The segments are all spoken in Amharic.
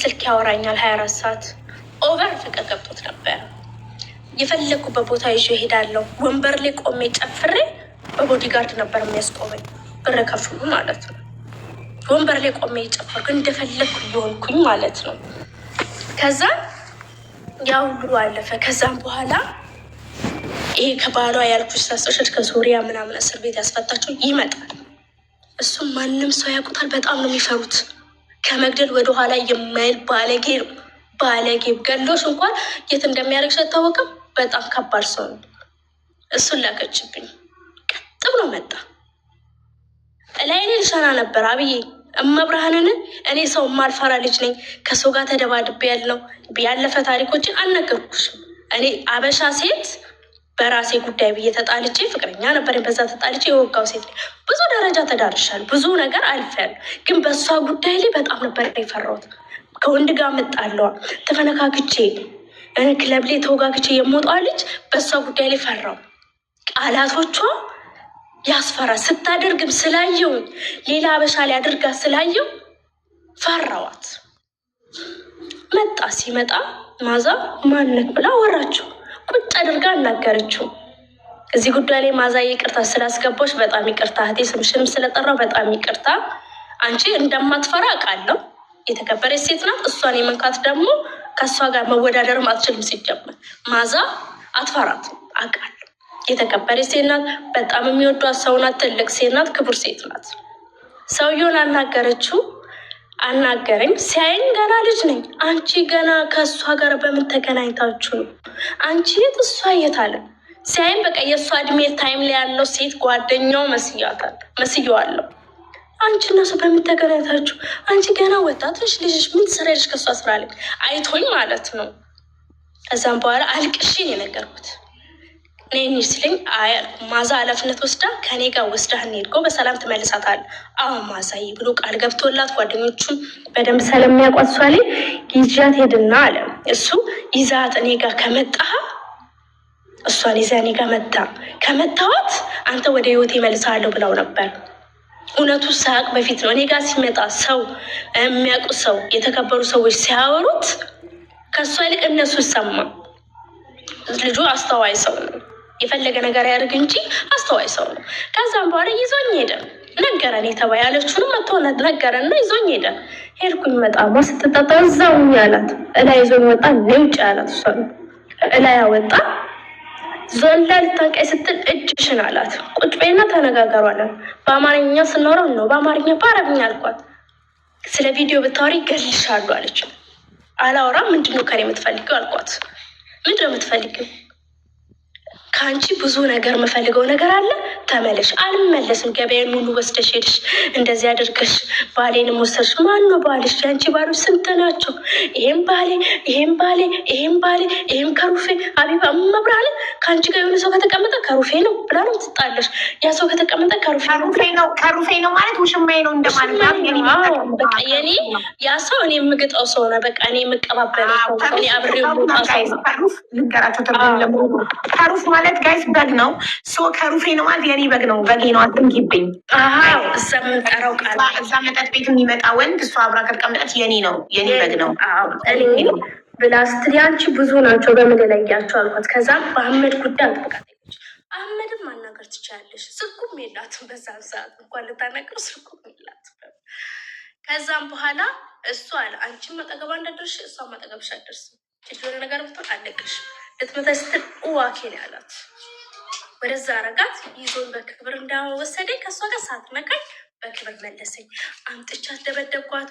በስልክ ያወራኛል 24 ሰዓት። ኦቨር ፍቅር ገብቶት ነበር። የፈለግኩበት ቦታ ይዤ እሄዳለሁ። ወንበር ላይ ቆሜ ጨፍሬ በቦዲጋርድ ነበር የሚያስቆመኝ፣ ብር ከፍሉ ማለት ነው። ወንበር ላይ ቆሜ ጨፈርኩ እንደፈለግኩ እየሆንኩኝ ማለት ነው። ከዛ ያው ሁሉ አለፈ። ከዛም በኋላ ይሄ ከባሏ ያልኩሽ ሳስቶሸት ከሶሪያ ምናምን እስር ቤት ያስፈታቸው ይመጣል። እሱም ማንም ሰው ያውቁታል። በጣም ነው የሚፈሩት። ከመግደል ወደኋላ የማይል ባለጌ ነው። ባለጌ ገሎሽ እንኳን የት እንደሚያደርግሽ አይታወቅም። በጣም ከባድ ሰው ነው። እሱን ላከችብኝ። ቀጥ ብሎ መጣ። እላይኔ ልሸና ነበር አብዬ እመብርሃንን። እኔ ሰው ማልፈራ ልጅ ነኝ። ከሰው ጋር ተደባድቤ ያለው ያለፈ ታሪኮችን አልነገርኩሽም። እኔ አበሻ ሴት በራሴ ጉዳይ ብዬ ተጣልቼ ፍቅረኛ ነበር። በዛ ተጣልቼ የወጋው ሴት ነኝ። ብዙ ደረጃ ተዳርሻል። ብዙ ነገር አልፌያለሁ። ግን በእሷ ጉዳይ ላይ በጣም ነበር የፈራሁት። ከወንድ ጋር መጣለዋ ተፈነካክቼ ክለብ ላይ ተወጋግቼ የምወጣ ልጅ በእሷ ጉዳይ ላይ ፈራው። ቃላቶቿ ያስፈራ። ስታደርግም ስላየው ሌላ አበሻ ላይ አድርጋ ስላየው ፈራዋት። መጣ። ሲመጣ ማዛ ማንክ ብላ ወራችው። ቁጭ አድርጋ አናገረችው። እዚህ ጉዳይ ላይ ማዛ ይቅርታ ስላስገባች በጣም ይቅርታ እህቴ፣ ስምሽንም ስለጠራው በጣም ይቅርታ። አንቺ እንደማትፈራ አውቃለሁ። የተከበረች ሴት ናት። እሷን የመንካት ደግሞ ከእሷ ጋር መወዳደርም አትችልም። ሲጀመር ማዛ አትፈራት አውቃለሁ። የተከበረች ሴት ናት። በጣም የሚወዷት ሰው ናት። ትልቅ ሴት ናት። ክቡር ሴት ናት። ሰውየውን አናገረችው። አናገረኝ። ሲያይኝ ገና ልጅ ነኝ። አንቺ ገና ከእሷ ጋር በምን ተገናኝታችሁ ነው? አንቺ የት እሷ የት አለ። ሲያይኝ በቃ የእሷ እድሜ ታይም ላይ ያለው ሴት ጓደኛው መስየዋለሁ። አንቺ እና እሱ በምን ተገናኝታችሁ? አንቺ ገና ወጣትሽ ልጅሽ ምን ትሰሪያለሽ ከእሷ ስራ ላይ አይቶኝ ማለት ነው። ከዛም በኋላ አልቅሽን የነገርኩት ነኝ ሲለኝ አይ አልኩ። ማዛ ኃላፊነት ወስዳ ከኔ ጋር ወስዳህ እንሄድጎ በሰላም ትመልሳታል። አሁን ማሳይ ብሎ ቃል ገብቶላት ጓደኞቹም በደንብ ስለሚያውቋት እሷ ላይ ይዣት ሄድና አለ እሱ ይዛት እኔ ጋር ከመጣህ እሷን ይዛ እኔ ጋር ከመታወት አንተ ወደ ህይወት ይመልሳለሁ ብለው ነበር። እውነቱ ሳያውቅ በፊት ነው። እኔ ጋር ሲመጣ ሰው የሚያውቁ ሰው የተከበሩ ሰዎች ሲያወሩት ከእሷ ይልቅ እነሱ ይሰማ። ልጁ አስተዋይ ሰው ነው። የፈለገ ነገር ያደርግ እንጂ አስተዋይ ሰው ነው። ከዛም በኋላ ይዞኝ ሄደ። ነገረን የተባለ ያለችውንም መጥቶ ነገረና ይዞኝ ሄደ። ሄድኩኝ። መጣማ ስትጠጣ እዛው ያላት እላይ ይዞኝ ወጣ። ውጭ ያላት እሷ እላይ ያወጣ። ዞላ ልታንቀይ ስትል እጅሽን አላት። ቁጭ በይና ተነጋገሩ አለን። በአማርኛ ስናወራው ነው። በአማርኛ በአረብኛ አልኳት። ስለ ቪዲዮ ብታወሪ እገልሻለሁ አለች። አላወራም። ምንድነው ከኔ የምትፈልጊው አልኳት። ምንድነው የምትፈልጊው? ከአንቺ ብዙ ነገር የምፈልገው ነገር አለ። ተመለሽ። አልመለስም። ገበያን ሁሉ ወስደሽ ሄድሽ፣ እንደዚህ አድርገሽ ባሌንም ወሰድሽ። ማን ነው ባልሽ? የአንቺ ባሎች ስንት ናቸው? ይሄም ባሌ፣ ይሄም ባሌ፣ ይሄም ባሌ፣ ይሄም ከሩፌ። አቢባ መብራለ ከአንቺ ጋር የሆነ ሰው ከተቀመጠ ከሩፌ ነው ብላ ነው ትጣለሽ። ያ ሰው ከተቀመጠ ከሩፌ ነው ማለት ውሽማዬ ነው እንደማለት ነው። በቃ የኔ ያ ሰው እኔ የምግጠው ሰው ነው። በቃ እኔ የምቀባበለው ሰው እኔ አብሬው ሰው ልንገራቸው ከሩፍ ማለት ጋይስ በግ ነው። ከሩፌ ነው ማለት የኔ በግ ነው። በጌ ነው። አትንኪብኝ። እዛ የምንጠራው ቃል እዛ መጠጥ ቤት የሚመጣ ወንድ እሷ አብራ ከተቀመጠች የኔ ነው፣ የኔ በግ ነው ብላ ስትል አንቺ ብዙ ናቸው በምን ለያቸው አልኳት። ከዛም በአህመድ ጉዳይ አጥብቃለች። አህመድም ማናገር ትችላለሽ። ስልኩም የላትም በዛን ሰዓት እንኳን ልታናገር ስልኩም የላትም። ከዛም በኋላ እሱ አለ አንቺን መጠገባ እንዳደርሽ እሷ መጠገብሽ አደርስም። ችግር ነገር ብትሆን አለቅሽ ልትመታ ስትል ዋኬን ያላት ወደዛ አረጋት። ይዞን በክብር እንዳወሰደኝ ከእሷ ጋር ሳትነካኝ በክብር መለሰኝ። አምጥቻት ደበደብኳት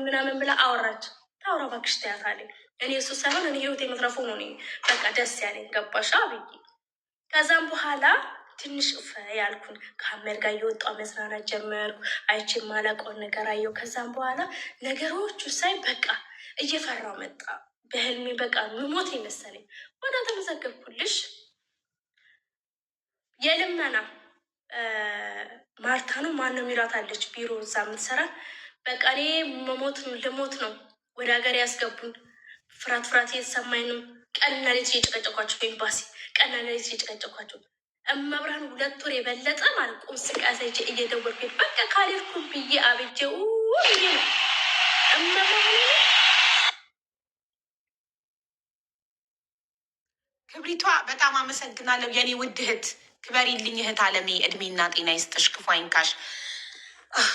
ምናምን ብላ አወራች። ታውራ እባክሽ ተያታለኝ። እኔ እሱ ሳይሆን እኔ ህይወት የመትረፉ ነው። በቃ ደስ ያለኝ ገባሻ ብዬ ከዛም በኋላ ትንሽ ያልኩን ከአህመድ ጋር እየወጣሁ መዝናናት ጀመርኩ። አይቼ የማላውቀውን ነገር አየሁ። ከዛም በኋላ ነገሮቹ ሳይ በቃ እየፈራው መጣ። በህልሜ በቃ ምሞት ይመሰለኝ። ወደ ተመዘገብኩልሽ የልመና ማርታ ነው ማነው ሚራት አለች ቢሮ እዛ የምትሰራ። በቃ እኔ ልሞት ነው። ወደ ሀገር ያስገቡን። ፍርሃት እየተሰማኝ ነው። ቀንና ሌሊት እየጨቀጨኳቸው በኤምባሲ ቀንና ሌሊት እየጨቀጨኳቸው እመብርሃን 2 ወር የበለጠ ማለት ቁም ስቃሴ እየደወልኩ በቃ ካልሄድኩ ብዬ አብጄው ብዬ ነው እመብርሃን ክብሪቷ በጣም አመሰግናለሁ የኔ ውድ እህት። ክበሪልኝ እህት አለሜ፣ እድሜና ጤና ይስጥሽ፣ ክፉ አይንካሽ።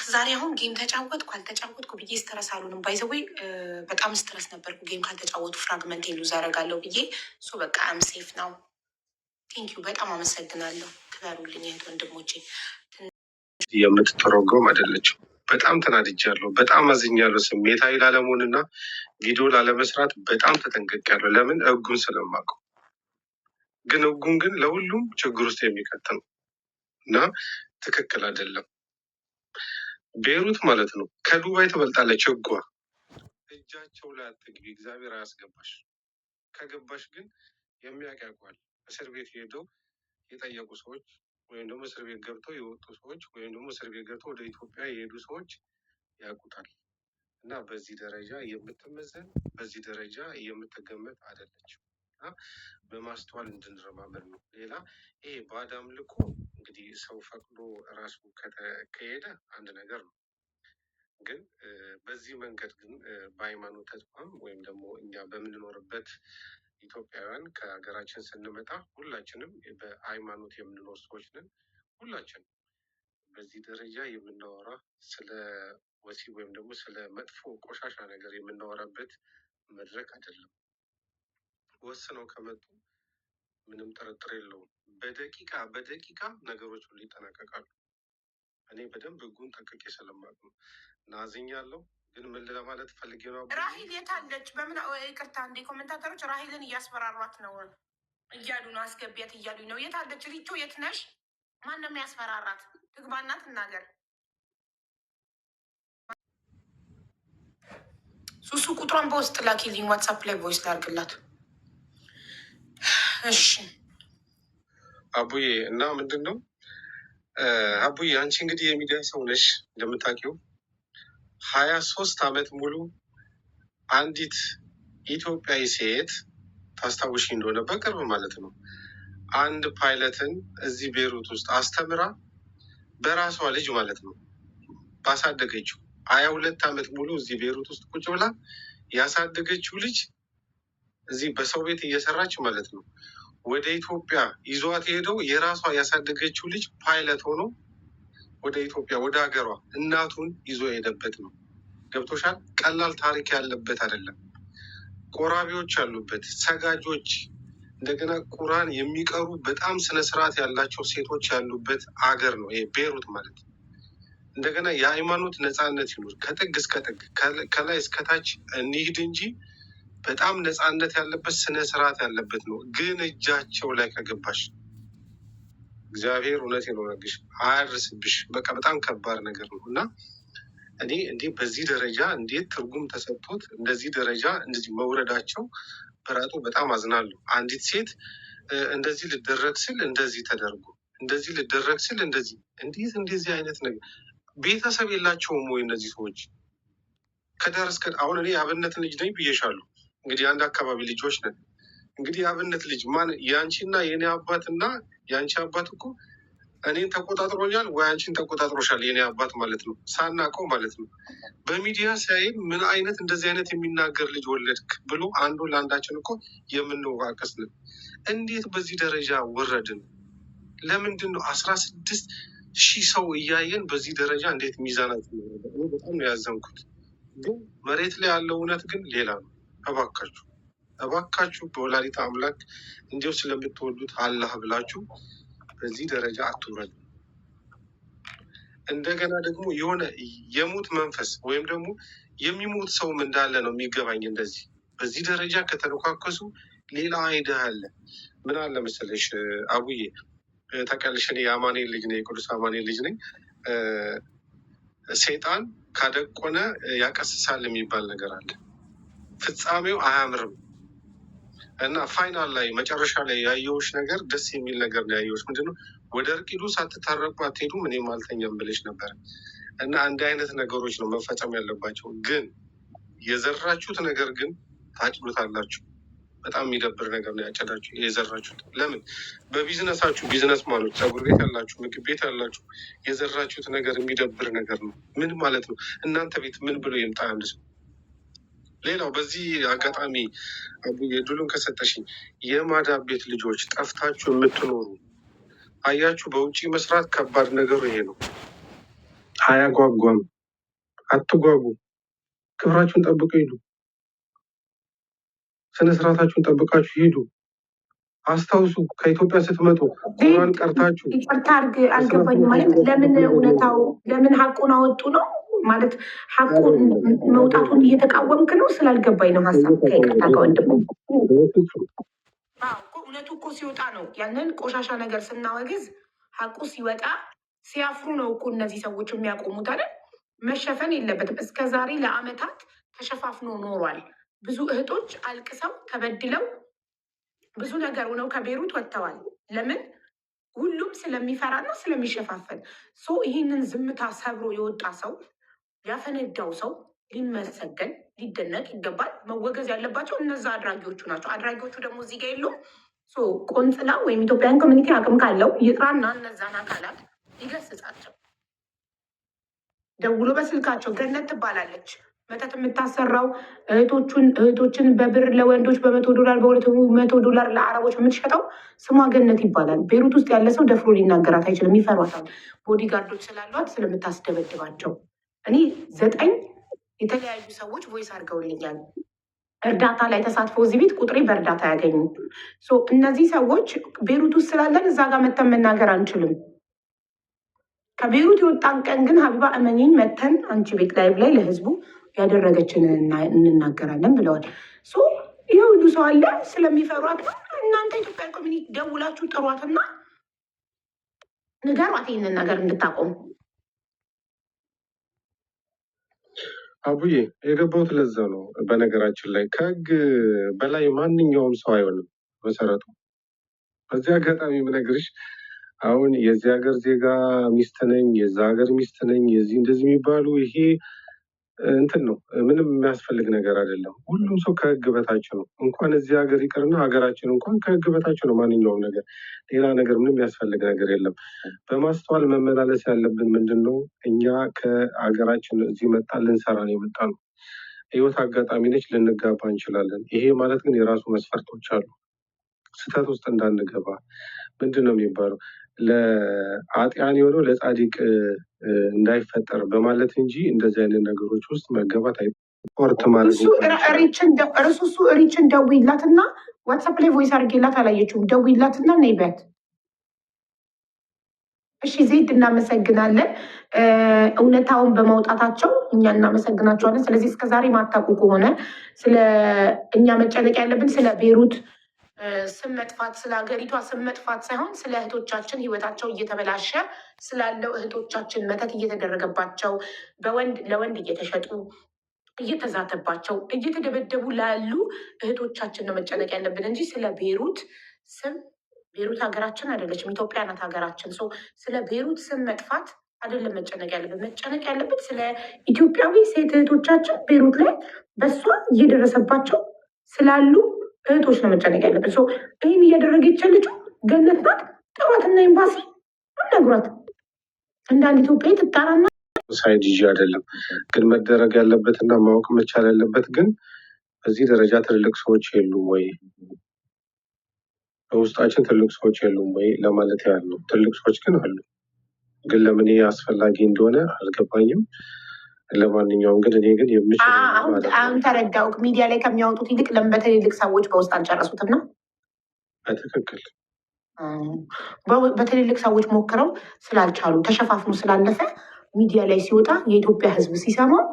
ዛሬ አሁን ጌም ተጫወትኩ አልተጫወትኩ ብዬ ስትረስ አሉንም ባይዘዌ በጣም ስትረስ ነበርኩ። ጌም ካልተጫወቱ ፍራግመንት ሉዝ አደርጋለሁ ብዬ እሱ በቃ አምሴፍ ነው። ቴንኪዩ በጣም አመሰግናለሁ። ክበሩልኝ እህት ወንድሞቼ። የምትተረጎም አይደለችም። በጣም ተናድጃለሁ። በጣም አዝኛለሁ። ስሜታዊ ላለመሆን እና ቪዲዮ ላለመስራት በጣም ተጠንቅቄያለሁ። ለምን ህጉን ስለማውቀው። ግን ህጉን ግን ለሁሉም ችግር ውስጥ የሚከት ነው እና ትክክል አይደለም። ቤሩት ማለት ነው ከዱባይ ትበልጣለች ህጓ። እጃቸው ላይ አትግቢ፣ እግዚአብሔር አያስገባሽ። ከገባሽ ግን የሚያውቅ ያውቋል። እስር ቤት ሄደው የጠየቁ ሰዎች ወይም ደግሞ እስር ቤት ገብተው የወጡ ሰዎች ወይም ደግሞ እስር ቤት ገብተው ወደ ኢትዮጵያ የሄዱ ሰዎች ያውቁታል። እና በዚህ ደረጃ የምትመዘን በዚህ ደረጃ የምትገመት አይደለችም። እና በማስተዋል እንድንረማመድ ነው። ሌላ ይሄ ባዕድ አምልኮ እንግዲህ ሰው ፈቅዶ ራሱ ከሄደ አንድ ነገር ነው። ግን በዚህ መንገድ ግን በሃይማኖት ተቋም ወይም ደግሞ እኛ በምንኖርበት ኢትዮጵያውያን ከሀገራችን ስንመጣ ሁላችንም በሃይማኖት የምንኖር ሰዎች ነን። ሁላችንም በዚህ ደረጃ የምናወራ ስለ ወሲብ ወይም ደግሞ ስለ መጥፎ ቆሻሻ ነገር የምናወራበት መድረክ አይደለም። ወስነው ከመጡ ምንም ጥርጥር የለውም በደቂቃ ነገሮች ሁሉ ይጠናቀቃሉ። እኔ በደንብ ህጉን ጠንቅቄ ስለማውቅ ነው። ናዝኛለሁ። ግን ምን ለማለት ፈልጌ ነው? ራሂል የታለች? በምን ይቅርታ፣ እንዴ ኮሜንታተሮች ራሂልን እያስፈራሯት ነው እያሉ ነው፣ አስገቢያት እያሉ ነው። የታለች? ሪቾ የት ነሽ? ማን ነው የሚያስፈራራት? ትግባና ትናገር። ሱሱ ቁጥሯን በውስጥ ላኪልኝ፣ ዋትሳፕ ላይ ቮይስ ላርግላት። እሺ አቡዬ። እና ምንድን ነው አቡዬ፣ አንቺ እንግዲህ የሚዲያ ሰው ነሽ እንደምታውቂው 23 ዓመት ሙሉ አንዲት ኢትዮጵያዊ ሴት ታስታውሺ እንደሆነ በቅርብ ማለት ነው አንድ ፓይለትን እዚህ ቤሩት ውስጥ አስተምራ በራሷ ልጅ ማለት ነው ባሳደገችው 22 ዓመት ሙሉ እዚህ ቤሩት ውስጥ ቁጭ ብላ ያሳደገችው ልጅ እዚህ በሰው ቤት እየሰራች ማለት ነው ወደ ኢትዮጵያ ይዟት ሄደው የራሷ ያሳደገችው ልጅ ፓይለት ሆኖ ወደ ኢትዮጵያ ወደ ሀገሯ እናቱን ይዞ የሄደበት ነው። ገብቶሻል? ቀላል ታሪክ ያለበት አይደለም። ቆራቢዎች ያሉበት፣ ሰጋጆች፣ እንደገና ቁራን የሚቀሩ በጣም ስነስርዓት ያላቸው ሴቶች ያሉበት አገር ነው ይሄ ቤሩት ማለት። እንደገና የሃይማኖት ነፃነት ይኑር ከጥግ እስከ ጥግ ከላይ እስከታች እንሂድ እንጂ በጣም ነፃነት ያለበት ስነስርዓት ያለበት ነው። ግን እጃቸው ላይ ከገባሽ እግዚአብሔር እውነት ነው ነግሽ አያርስብሽ። በቃ በጣም ከባድ ነገር ነው እና እኔ እንዲህ በዚህ ደረጃ እንዴት ትርጉም ተሰጥቶት እንደዚህ ደረጃ እንደዚህ መውረዳቸው በራጡ በጣም አዝናለሁ። አንዲት ሴት እንደዚህ ልደረግ ስል እንደዚህ ተደርጎ እንደዚህ ልደረግ ስል እንደዚህ እንዴት እንደዚህ አይነት ነገር ቤተሰብ የላቸውም ወይ እነዚህ ሰዎች? ከዳር እስከ አሁን እኔ የአብነት ልጅ ነኝ ብዬሻለሁ። እንግዲህ አንድ አካባቢ ልጆች ነን። እንግዲህ የአብነት ልጅ ማን የአንቺና የእኔ አባት እና የአንቺ አባት እኮ እኔን ተቆጣጥሮኛል ወይ አንቺን ተቆጣጥሮሻል፣ የኔ አባት ማለት ነው፣ ሳናውቀው ማለት ነው። በሚዲያ ሲያይን ምን አይነት እንደዚህ አይነት የሚናገር ልጅ ወለድክ ብሎ አንዱ ለአንዳችን እኮ የምንዋቀስ ነው። እንዴት በዚህ ደረጃ ወረድን? ለምንድን ነው 16,000 ሰው እያየን በዚህ ደረጃ እንዴት ሚዛናት? በጣም ነው ያዘንኩት። ግን መሬት ላይ ያለው እውነት ግን ሌላ ነው። እባካችሁ በወላዲተ አምላክ እንዲሁ ስለምትወዱት አላህ ብላችሁ በዚህ ደረጃ አትውረዱ። እንደገና ደግሞ የሆነ የሙት መንፈስ ወይም ደግሞ የሚሞት ሰውም እንዳለ ነው የሚገባኝ። እንደዚህ በዚህ ደረጃ ከተነኳከሱ ሌላ አይዳ አለ። ምን አለ መሰለሽ አቡዬ፣ ታውቂያለሽ፣ እኔ የአማኑኤል ልጅ ነኝ፣ የቅዱስ አማኑኤል ልጅ ነኝ። ሰይጣን ካደቆነ ያቀስሳል የሚባል ነገር አለ። ፍጻሜው አያምርም እና ፋይናል ላይ መጨረሻ ላይ ያየሁሽ ነገር ደስ የሚል ነገር ነው ያየሁሽ። ምንድነው ወደ እርቅ ሂዱ ሳትታረቁ አትሄዱም እኔም አልተኛም ብለሽ ነበር። እና አንድ አይነት ነገሮች ነው መፈጸም ያለባቸው። ግን የዘራችሁት ነገር ግን ታጭዱታላችሁ። በጣም የሚደብር ነገር ነው ያጨዳችሁ የዘራችሁት። ለምን በቢዝነሳችሁ ቢዝነስ ማኖች ፀጉር ቤት ያላችሁ ምግብ ቤት ያላችሁ የዘራችሁት ነገር የሚደብር ነገር ነው። ምን ማለት ነው? እናንተ ቤት ምን ብሎ ይምጣ አንድ ሰው? ሌላው በዚህ አጋጣሚ አቡዬ ድሉን ከሰጠሽኝ የማዳም ቤት ልጆች ጠፍታችሁ የምትኖሩ አያችሁ፣ በውጭ መስራት ከባድ ነገሩ ይሄ ነው። አያጓጓም። አትጓጉ። ክብራችሁን ጠብቁ፣ ሂዱ። ስነስርዓታችሁን ጠብቃችሁ ሂዱ። አስታውሱ፣ ከኢትዮጵያ ስትመጡ ቁራን ቀርታችሁ። ይቅርታ አድርግ፣ አልገባኝም። ማለት ለምን እውነታው ለምን ሀቁን አወጡ ነው ማለት ሀቁን መውጣቱን እየተቃወምክ ነው? ስላልገባኝ ነው ሀሳብ። ከይቅርታ ከወንድሙ እውነቱ እኮ ሲወጣ ነው ያንን ቆሻሻ ነገር ስናወግዝ ሀቁ ሲወጣ ሲያፍሩ ነው እኮ እነዚህ ሰዎች የሚያቆሙት አይደል? መሸፈን የለበትም። እስከ ዛሬ ለአመታት ተሸፋፍኖ ኖሯል። ብዙ እህቶች አልቅሰው ተበድለው ብዙ ነገር ሆነው ከቤሩት ወጥተዋል። ለምን? ሁሉም ስለሚፈራና ስለሚሸፋፈን። ይህንን ዝምታ ሰብሮ የወጣ ሰው ያፈነዳው ሰው ሊመሰገን ሊደነቅ ይገባል። መወገዝ ያለባቸው እነዛ አድራጊዎቹ ናቸው። አድራጊዎቹ ደግሞ እዚህ ጋ የሉም። ቆንጽላ ወይም ኢትዮጵያን ኮሚኒቲ አቅም ካለው ይጥራና እነዛን አካላት ይገስጻቸው። ደውሎ በስልካቸው ገነት ትባላለች መተት የምታሰራው እህቶችን በብር ለወንዶች $100 $200 ለአረቦች የምትሸጠው ስሟ ገነት ይባላል። ቤሩት ውስጥ ያለ ሰው ደፍሮ ሊናገራት አይችልም፣ ይፈሯታል። ቦዲጋርዶች ስላሏት ስለምታስደበድባቸው። እኔ 9 የተለያዩ ሰዎች ቮይስ አድርገውልኛል። እርዳታ ላይ ተሳትፎ እዚህ ቤት ቁጥሬ በእርዳታ ያገኙ። እነዚህ ሰዎች ቤሩት ውስጥ ስላለን እዛ ጋር መተን መናገር አንችልም። ከቤሩት የወጣን ቀን ግን ሀቢባ እመኝኝ መተን አንቺ ቤት ላይቭ ላይ ለህዝቡ ያደረገችን እንናገራለን ብለዋል። ይህ ሁሉ ሰው አለ። ስለሚፈሯት ነው። እናንተ ኢትዮጵያን ኮሚኒቲ ደውላችሁ ጥሯትና ንገሯት ይህንን ነገር እንድታቆሙ። አቡዬ የገባሁት ለዛ ነው። በነገራችን ላይ ከህግ በላይ ማንኛውም ሰው አይሆንም መሰረቱ። በዚህ አጋጣሚ የምነግርሽ አሁን የዚህ ሀገር ዜጋ ሚስት ነኝ፣ የዛ ሀገር ሚስት ነኝ፣ የዚህ እንደዚህ የሚባሉ ይሄ እንትን ነው። ምንም የሚያስፈልግ ነገር አይደለም። ሁሉም ሰው ከህግ በታች ነው። እንኳን እዚህ ሀገር ይቅርና ሀገራችን እንኳን ከህግ በታች ነው። ማንኛውም ነገር ሌላ ነገር ምንም የሚያስፈልግ ነገር የለም። በማስተዋል መመላለስ ያለብን ምንድን ነው? እኛ ከሀገራችን እዚህ መጣ ልንሰራ ነው የመጣ ነው። ህይወት አጋጣሚ ነች፣ ልንጋባ እንችላለን። ይሄ ማለት ግን የራሱ መስፈርቶች አሉ። ስህተት ውስጥ እንዳንገባ ምንድን ነው የሚባለው ለአጢያን የሆነው ለጻዲቅ እንዳይፈጠር በማለት እንጂ እንደዚህ አይነት ነገሮች ውስጥ መገባት አይፖርት ማለት እሱ ሪችን ደውይላትና ዋትሳፕ ላይ ቮይስ አድርጌላት አላየችውም። ደውይላትና ነይ ቢያት። እሺ ዜድ እናመሰግናለን። እውነታውን በማውጣታቸው እኛ እናመሰግናቸዋለን። ስለዚህ እስከዛሬ ማታውቁ ከሆነ ስለ እኛ መጨነቅ ያለብን ስለ ቤሩት ስም መጥፋት፣ ስለ ሀገሪቷ ስም መጥፋት ሳይሆን ስለ እህቶቻችን ህይወታቸው እየተበላሸ ስላለው እህቶቻችን መተት እየተደረገባቸው በወንድ ለወንድ እየተሸጡ እየተዛተባቸው እየተደበደቡ ላሉ እህቶቻችን ነው መጨነቅ ያለብን እንጂ ስለ ቤሩት ስም ቤሩት ሀገራችን አይደለችም፣ ኢትዮጵያ ናት ሀገራችን። ስለ ቤሩት ስም መጥፋት አይደለም መጨነቅ ያለብን። መጨነቅ ያለብን ስለ ኢትዮጵያዊ ሴት እህቶቻችን ቤሩት ላይ በሷ እየደረሰባቸው ስላሉ እህቶች ነው መጨነቅ ያለብን። ይህን እያደረገች ያለችው ገነት ናት። ጥሯትና ኤምባሲ ነግሯት እንዳንድ ኢትዮጵያ ትጣራና ሳይድ ይዤ አይደለም ግን መደረግ ያለበትና ማወቅ መቻል ያለበት ግን በዚህ ደረጃ ትልልቅ ሰዎች የሉም ወይ በውስጣችን ትልቅ ሰዎች የሉም ወይ ለማለት ያህል ነው። ትልቅ ሰዎች ግን አሉ። ግን ለምን አስፈላጊ እንደሆነ አልገባኝም። ለማንኛውም ግን እኔ ግን አሁን ተረዳው። ሚዲያ ላይ ከሚያወጡት ይልቅ ለምን በትልልቅ ሰዎች በውስጥ አልጨረሱትም ነው? በትክክል በትልልቅ ሰዎች ሞክረው ስላልቻሉ ተሸፋፍኖ ስላለፈ ሚዲያ ላይ ሲወጣ የኢትዮጵያ ሕዝብ ሲሰማው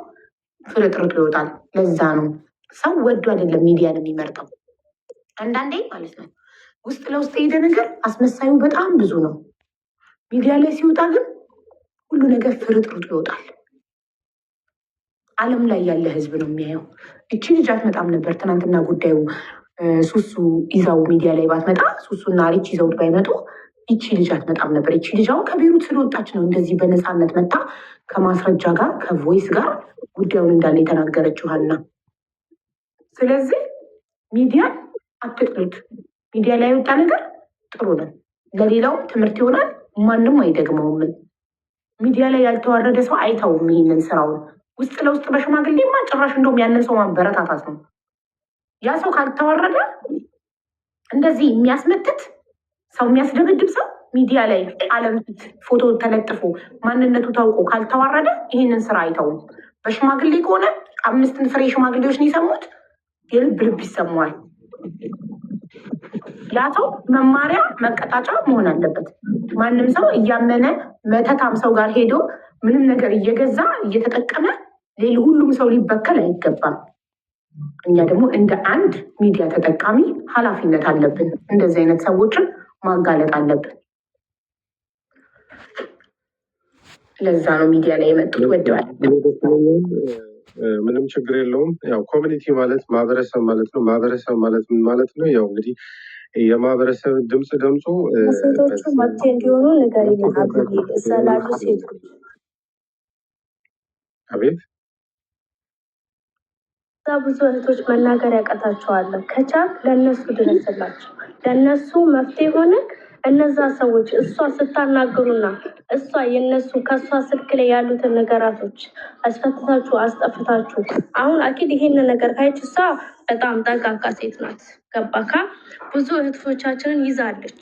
ፍርጥርጡ ይወጣል። ለዛ ነው ሰው ወዶ አይደለም ሚዲያን የሚመርጠው። አንዳንዴ ማለት ነው ውስጥ ለውስጥ የሄደ ነገር አስመሳዩ በጣም ብዙ ነው። ሚዲያ ላይ ሲወጣ ግን ሁሉ ነገር ፍርጥርጡ ይወጣል። ዓለም ላይ ያለ ህዝብ ነው የሚያየው። እቺ ልጅ አትመጣም ነበር ትናንትና ጉዳዩ ሱሱ ይዛው ሚዲያ ላይ ባትመጣ፣ ሱሱና ሪች ይዘውት ባይመጡ ይቺ ልጅ አትመጣም ነበር። ይቺ ልጅ አሁን ከቤሩት ስለወጣች ነው እንደዚህ በነፃነት መጣ ከማስረጃ ጋር ከቮይስ ጋር ጉዳዩን እንዳለ የተናገረችው ሀና። ስለዚህ ሚዲያን አትጥሉት። ሚዲያ ላይ የወጣ ነገር ጥሩ ነው፣ ለሌላው ትምህርት ይሆናል። ማንም አይደግመውም። ሚዲያ ላይ ያልተዋረደ ሰው አይተውም ይህንን ስራውን። ውስጥ ለውስጥ በሽማግሌማ ጭራሽ እንደውም ያንን ሰው ማበረታታት ነው። ያ ሰው ካልተወረደ እንደዚህ የሚያስመትት ሰው የሚያስደበድብ ሰው ሚዲያ ላይ ዓለም ፊት ፎቶ ተለጥፎ ማንነቱ ታውቆ ካልተዋረደ ይህንን ስራ አይተውም። በሽማግሌ ከሆነ 5 ፍሬ ሽማግሌዎች ነው የሰሙት፣ የልብ ልብ ይሰማዋል። ያ ሰው መማሪያ መቀጣጫ መሆን አለበት። ማንም ሰው እያመነ መተታም ሰው ጋር ሄዶ ምንም ነገር እየገዛ እየተጠቀመ ሁሉም ሰው ሊበከል አይገባም። እኛ ደግሞ እንደ አንድ ሚዲያ ተጠቃሚ ኃላፊነት አለብን። እንደዚህ አይነት ሰዎችን ማጋለጥ አለብን። ለዛ ነው ሚዲያ ላይ የመጡት። ወደዋል። ምንም ችግር የለውም። ያው ኮሚኒቲ ማለት ማህበረሰብ ማለት ነው። ማህበረሰብ ማለት ምን ማለት ነው? ያው እንግዲህ የማህበረሰብ ድምፅ ሴቶቹ መብት እንዲሆኑ ነገር ስላሉ ሴቶች አቤት ብዙ እህቶች መናገር ያቀታቸዋል። ከቻልክ ለእነሱ ድረስላቸው፣ ለእነሱ መፍትሄ ሆነ። እነዛ ሰዎች እሷ ስታናግሩና እሷ የነሱ ከእሷ ስልክ ላይ ያሉትን ነገራቶች አስፈትታችሁ አስጠፍታችሁ፣ አሁን አኪድ ይሄንን ነገር ካየች እሷ በጣም ጠንቃቃ ሴት ናት። ገባካ? ብዙ እህቶቻችንን ይዛለች፣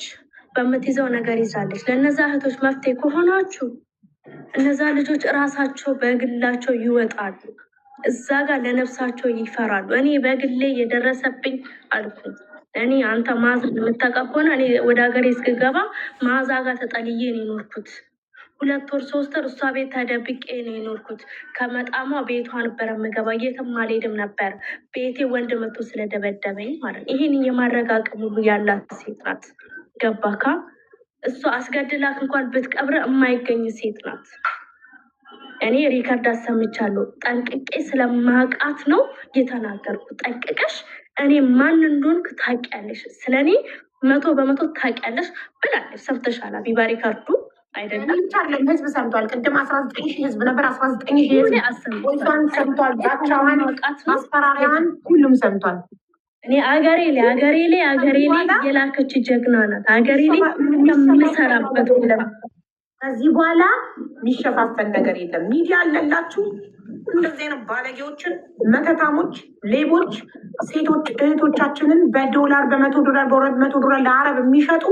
በምትይዘው ነገር ይዛለች። ለእነዛ እህቶች መፍትሄ ከሆናችሁ እነዛ ልጆች እራሳቸው በግላቸው ይወጣሉ። እዛ ጋር ለነፍሳቸው ይፈራሉ። እኔ በግሌ የደረሰብኝ አልኩኝ። እኔ አንተ ማዝ የምታውቃ ከሆነ እኔ ወደ ሀገሬ እስክገባ ማዛ ጋር ተጠልዬ ነው የኖርኩት። 2 ወር 3 ወር እሷ ቤት ተደብቄ ነው የኖርኩት። ከመጣሟ ቤቷ ነበር የምገባ፣ የትም አልሄድም ነበር። ቤቴ ወንድ መቶ ስለደበደበኝ ማለት ነው። ይህን የማረጋገጥ ሁሉ ያላት ሴት ናት። ገባካ? እሷ አስገድላት እንኳን ብትቀብረ የማይገኝ ሴት ናት። እኔ ሪከርድ አሰምቻለሁ። ጠንቅቄ ስለማውቃት ነው የተናገርኩት። ጠንቅቀሽ እኔ ማን እንደሆንክ ታውቂያለሽ፣ ስለ እኔ 100% ታውቂያለሽ ብላለች። ሰምተሻል? ቢባ ሪከርዱ አይደለም ቻለም ህዝብ ሰምቷል። ቅድም 19 ሺህ ህዝብ ነበር። 19 ሺህ ህዝብ ወይቷን ሰምቷል። ዛቻዋን፣ ማስፈራሪያዋን ሁሉም ሰምቷል። እኔ አገሬ ላይ የላከች ጀግና ናት። አገሬ ላይ የምሰራበት ሁለም ከዚህ በኋላ የሚሸፋፈን ነገር የለም። ሚዲያ አለላችሁ። እንደዚህ አይነት ባለጌዎችን፣ መተታሞች፣ ሌቦች ሴቶች እህቶቻችንን በዶላር $100 $200 ለአረብ የሚሸጡ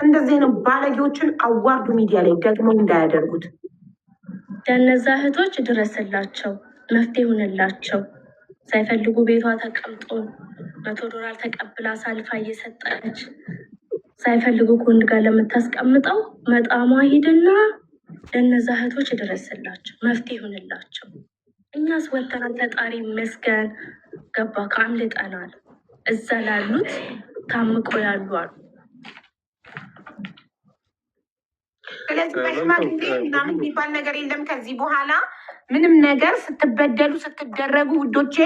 እንደዚህ አይነት ባለጌዎችን አዋርዱ። ሚዲያ ላይ ደግሞ እንዳያደርጉት። ለእነዛ እህቶች ድረስላቸው፣ መፍትሄ ይሁንላቸው። ሳይፈልጉ ቤቷ ተቀምጦ $100 ተቀብላ ሳልፋ እየሰጠች ሳይፈልጉ ከወንድ ጋር ለምታስቀምጠው መጣሟ ሂድና ለእነዛ እህቶች ድረስላቸው፣ መፍትሄ ይሁንላቸው። እኛስ ወተናል፣ ፈጣሪ ይመስገን። ገባ? ከአምልጠናል። እዛ ላሉት ታምቆ ያሉ አሉ። ስለዚህ በሽማግሌ ምናምን የሚባል ነገር የለም ከዚህ በኋላ። ምንም ነገር ስትበደሉ ስትደረጉ ውዶቼ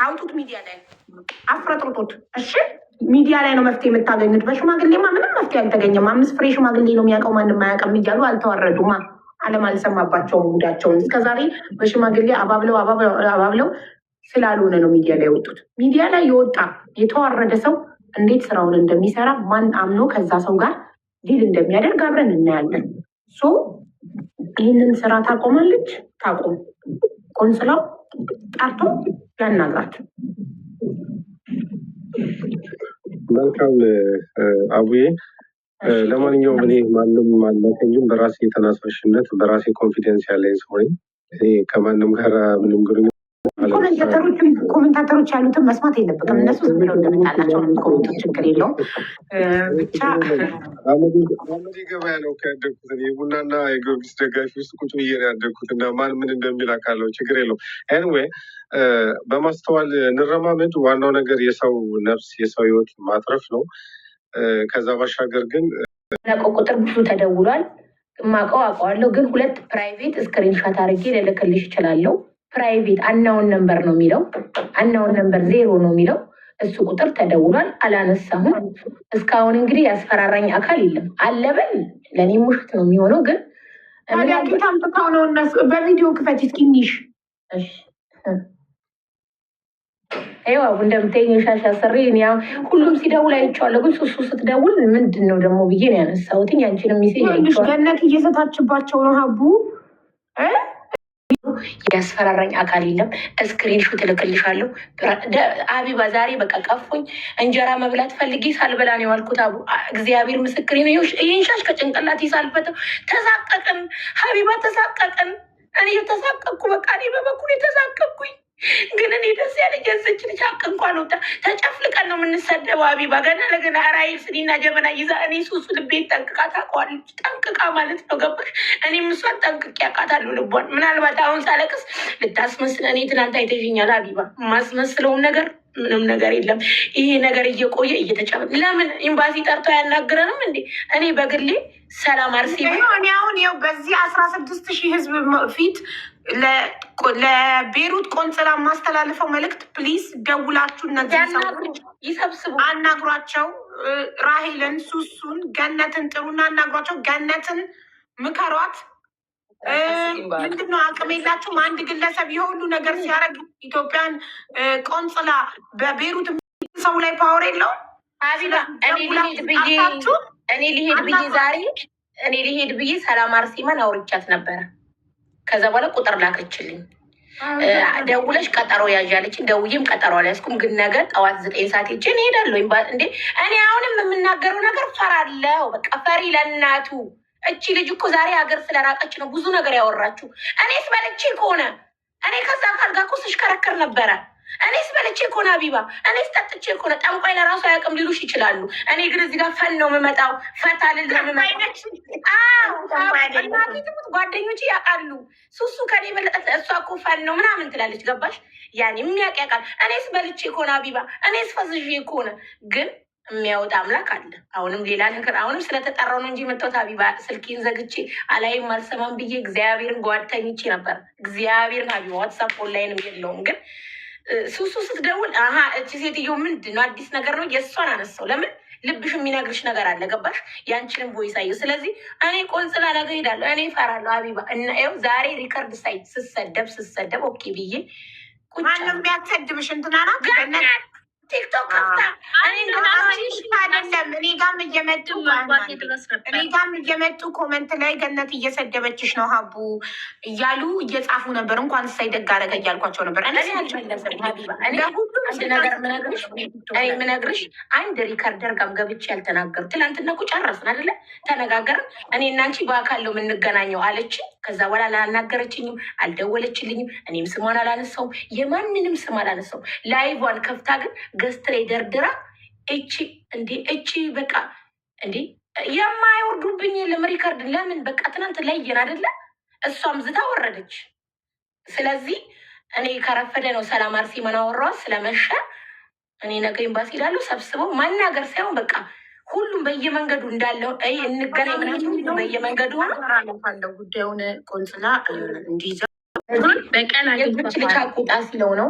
አውጡት፣ ሚዲያ ላይ አፍረጥርጡት። እሺ ሚዲያ ላይ ነው መፍትሄ የምታገኙት። በሽማግሌማ ምንም መፍትሄ አልተገኘም። 5 ፍሬ ሽማግሌ ነው የሚያውቀው፣ ማንም አያውቅም እያሉ አልተዋረዱማ። ዓለም አልሰማባቸውም ጉዳቸውን። እስከዛሬ በሽማግሌ አባብለው ስላልሆነ ነው ሚዲያ ላይ የወጡት። ሚዲያ ላይ የወጣ የተዋረደ ሰው እንዴት ስራውን እንደሚሰራ ማን አምኖ ከዛ ሰው ጋር ዲል እንደሚያደርግ አብረን እናያለን። ይህንን ስራ ታቆማለች፣ ታቆም። ቆንስላው ጠርቶ ያናግራት። መልካም አቡዬ። ለማንኛውም እኔ ማንም አላከኝም። በራሴ ተነሳሽነት በራሴ ኮንፊደንስ ያለኝ ሰው ነኝ። እኔ ከማንም ጋር ምንም ግንኙነት ኮሜንታተሮች ያሉትን መስማት የለብንም። እነሱ ዝም ብለው እንደምጣላቸው ኮሜንቶች ችግር የለውም። ብቻ አመዴ ገበያ ነው ያደግኩት። የቡናና የጊዮርጊስ ደጋፊ ውስጥ ቁጭ ብዬ ነው ያደግኩት እና ማን ምን እንደሚል አውቃለሁ። ችግር የለውም። ኤኒዌይ በማስተዋል እንረማመድ። ዋናው ነገር የሰው ነፍስ የሰው ህይወት ማትረፍ ነው። ከዛ ባሻገር ግን ቁጥር ብዙ ተደውሏል። ማቀው አውቀዋለሁ፣ ግን 2 ፕራይቬት ስክሪንሻት አድርጌ ልልክልሽ እችላለሁ። ፕራይቬት አናውን ነምበር ነው የሚለው፣ አናውን ነምበር 0 ነው የሚለው። እሱ ቁጥር ተደውሏል፣ አላነሳሁም እስካሁን። እንግዲህ ያስፈራራኝ አካል የለም። አለበል ለእኔ ውሸት ነው የሚሆነው። ግን ታምጥታው ነው እነሱ በቪዲዮ ክፈች እስኪኒሽ ይኸው እንደምታይኝ ሻሻ ስሬ ሁሉም ሲደውል አይቼዋለሁ። ግን ሱሱ ስትደውል ምንድን ነው ደግሞ ብዬ ነው ያነሳሁትኝ። አንቺንም ሚሴ ገነት እየሰታችባቸው ነው ሀቡ ያስፈራራኝ አካል የለም። እስክሪንሹት እልክልሻለሁ። ሀቢባ ዛሬ በቃ ቀፎኝ እንጀራ መብላት ፈልጌ ሳልበላ ነው የዋልኩት። እግዚአብሔር ምስክሬ ነው። ይህን ሻሽ ከጭንቅላቴ ሳልፈተው ተሳቀቅን። ሀቢባ ተሳቀቅን። እኔ የተሳቀቅኩ በቃ እኔ በበኩል የተሳቀቅኩኝ ግን እኔ ደስ ያለ የዘች ልጅ ሀቅ እንኳን ወጣ። ተጨፍልቀን ነው የምንሰደበው። ሀቢባ ገና ለገና ራይል ስኒና ጀበና ይዛ እኔ ሱሱ ልቤን ጠንቅቃ ታውቀዋለች። ጠንቅቃ ማለት ነው ገባሽ? እኔም እሷን ጠንቅቄ አውቃታለሁ ልቧን። ምናልባት አሁን ሳለቅስ ልታስመስል እኔ ትናንት አይተሽኛል ሀቢባ። የማስመስለውም ነገር ምንም ነገር የለም። ይሄ ነገር እየቆየ እየተጫወ ለምን ኤምባሲ ጠርቶ አያናግረንም እንዴ? እኔ በግሌ ሰላም አርሲ እኔ አሁን ይኸው በዚህ 16,000 ህዝብ ፊት ለቤሩት ቆንጽላ ማስተላልፈው መልእክት ፕሊዝ ደውላችሁ እነዚህ ሰዎች ይሰብስቡ፣ አናግሯቸው። ራሄልን፣ ሱሱን፣ ገነትን ጥሩና አናግሯቸው። ገነትን ምከሯት። ምንድነው አቅም የላችሁም። አንድ ግለሰብ የሁሉ ነገር ሲያደርግ ኢትዮጵያን ቆንጽላ በቤሩት ሰው ላይ ፓወር የለውም። እኔ ሊሄድ ብዬ ሰላም አርሴማን አውርቻት ነበረ። ከዛ በኋላ ቁጥር ላከችልኝ። ደውለሽ ቀጠሮ ያዣለችን። ደውዬም ቀጠሮ አልያዝኩም፣ ግን ነገ ጠዋት 9 ሰዓት ሄጄ እሄዳለሁ። እንዴ እኔ አሁንም የምናገረው ነገር ፈራለሁ። በቃ ፈሪ ለእናቱ። እቺ ልጅ እኮ ዛሬ ሀገር ስለራቀች ነው ብዙ ነገር ያወራችሁ። እኔስ በልቼ ከሆነ እኔ ከዛ ካልጋ እኮ ስሽከረከር ነበረ። እኔስ በልቼ ከሆነ ሀቢባ፣ እኔስ ጠጥቼ ከሆነ ጠንቋይ ለራሱ አያውቅም ሊሉሽ ይችላሉ። እኔ ግን እዚህ ጋር ፈን ነው የምመጣው፣ ፈታ ልል ነው የምመጣው። ጓደኞች ያውቃሉ። ሱሱ ከኔ በለጠት እሷ እኮ ፈን ነው ምናምን ትላለች። ገባሽ? ያን የሚያውቅ ያውቃል። እኔስ በልቼ ከሆነ ሀቢባ፣ እኔስ ፈዝዤ ከሆነ ግን የሚያወጣ አምላክ አለ። አሁንም ሌላ ነገር አሁንም ስለተጠራው ነው እንጂ መጣሁት። ሀቢባ ስልኬን ዘግቼ አላይም አልሰማም ብዬ እግዚአብሔርን ጓደኞቼ ነበር። እግዚአብሔርን ሀቢባ ዋትሳፕ ኦንላይንም የለውም ግን ሱሱ ስትደውል እቺ ሴትዮ ምንድን ነው አዲስ ነገር ነው የእሷን አነሳው። ለምን ልብሽ የሚነግርሽ ነገር አለ። ገባሽ? ያንቺንም ቮይስ አየሁ። ስለዚህ እኔ ቆንጽላ ነገ ሄዳለሁ። እኔ እፈራለሁ ሀቢባ። እና ይኸው ዛሬ ሪከርድ ሳይት ስሰደብ ኦኬ ብዬ ማንም የሚያሰድብሽ እንትና ናት ቲክቶክ ከፍታ አይደለም። እኔ ጋም እየመጡ ኮመንት ላይ ገነት እየሰደበችሽ ነው ሀቡ እያሉ እየጻፉ ነበር። እንኳን ሳይ ደግ አደረገ እያልኳቸው ነበር። ምነግርሽ አንድ ሪከርደር ጋም ገብቼ ያልተናገሩ ትላንትና እኮ ጨረስን አይደለ? ተነጋገርን። እኔ እና አንቺ በአካል ነው የምንገናኘው አለች። ከዛ በኋላ አላናገረችኝም፣ አልደወለችልኝም። እኔም ስሟን አላነሳውም፣ የማንንም ስም አላነሳውም። ላይቫን ከፍታ ግን ገስት ላይ ደርድራ እቺ በቃ እንዴ የማይወርዱብኝ የለም ሪከርድ። ለምን በቃ ትናንት ለየን አይደለ? እሷም ዝታ ወረደች። ስለዚህ እኔ ከረፈደ ነው ሰላም አርሴማን አወራኋት። ስለመሸ እኔ ነገ ኤምባሲ ሄዳለሁ። ሰብስበው ማናገር ሳይሆን በቃ ሁሉም በየመንገዱ እንዳለው እንገናኝ ምናምን ሁሉም በየመንገዱ ሆነ ጉዳዩን ቆንጽላ እንዲይዘ በቀን ልጅ አቁጣ ሲለው ነው